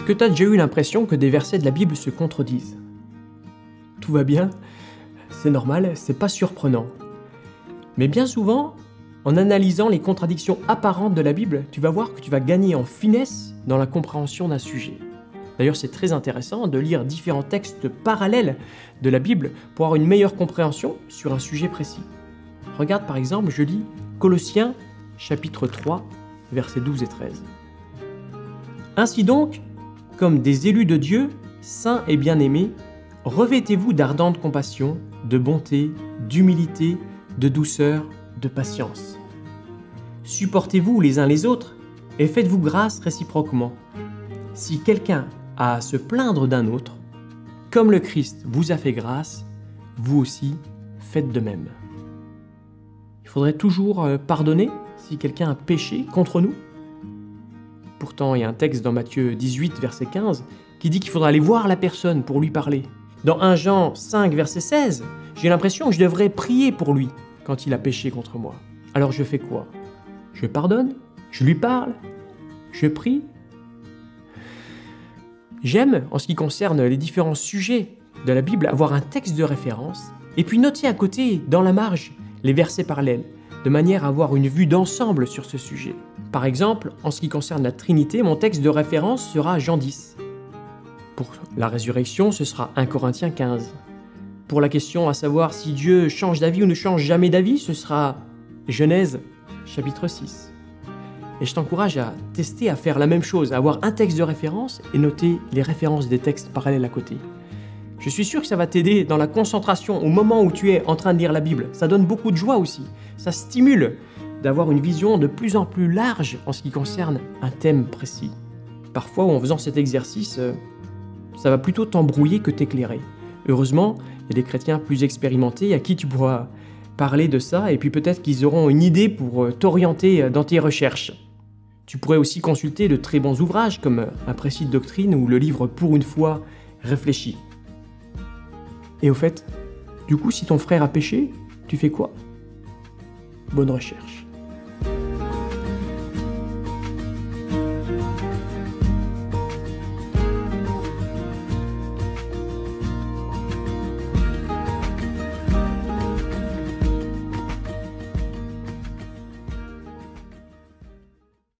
que tu as déjà eu l'impression que des versets de la Bible se contredisent? Tout va bien? C'est normal, c'est pas surprenant. Mais bien souvent, en analysant les contradictions apparentes de la Bible, tu vas voir que tu vas gagner en finesse dans la compréhension d'un sujet. D'ailleurs, c'est très intéressant de lire différents textes parallèles de la Bible pour avoir une meilleure compréhension sur un sujet précis. Regarde par exemple, je lis Colossiens chapitre 3, versets 12 et 13. Ainsi donc, comme des élus de Dieu, saints et bien-aimés, revêtez-vous d'ardente compassion, de bonté, d'humilité, de douceur, de patience. Supportez-vous les uns les autres et faites-vous grâce réciproquement. Si quelqu'un a à se plaindre d'un autre, comme le Christ vous a fait grâce, vous aussi faites de même. Il faudrait toujours pardonner si quelqu'un a péché contre nous. Pourtant, il y a un texte dans Matthieu 18, verset 15, qui dit qu'il faudra aller voir la personne pour lui parler. Dans 1 Jean 5, verset 16, j'ai l'impression que je devrais prier pour lui quand il a péché contre moi. Alors je fais quoi? Je pardonne? Je lui parle? Je prie? J'aime, en ce qui concerne les différents sujets de la Bible, avoir un texte de référence et puis noter à côté, dans la marge, les versets parallèles, de manière à avoir une vue d'ensemble sur ce sujet. Par exemple, en ce qui concerne la Trinité, mon texte de référence sera Jean 10. Pour la résurrection, ce sera 1 Corinthiens 15. Pour la question à savoir si Dieu change d'avis ou ne change jamais d'avis, ce sera Genèse chapitre 6. Et je t'encourage à tester, à faire la même chose, à avoir un texte de référence et noter les références des textes parallèles à côté. Je suis sûr que ça va t'aider dans la concentration au moment où tu es en train de lire la Bible. Ça donne beaucoup de joie aussi. Ça stimule d'avoir une vision de plus en plus large en ce qui concerne un thème précis. Parfois, en faisant cet exercice, ça va plutôt t'embrouiller que t'éclairer. Heureusement, il y a des chrétiens plus expérimentés à qui tu pourras parler de ça et puis peut-être qu'ils auront une idée pour t'orienter dans tes recherches. Tu pourrais aussi consulter de très bons ouvrages comme Un précis de doctrine ou le livre Pour une foi réfléchi. Et au fait, du coup, si ton frère a péché, tu fais quoi? Bonne recherche.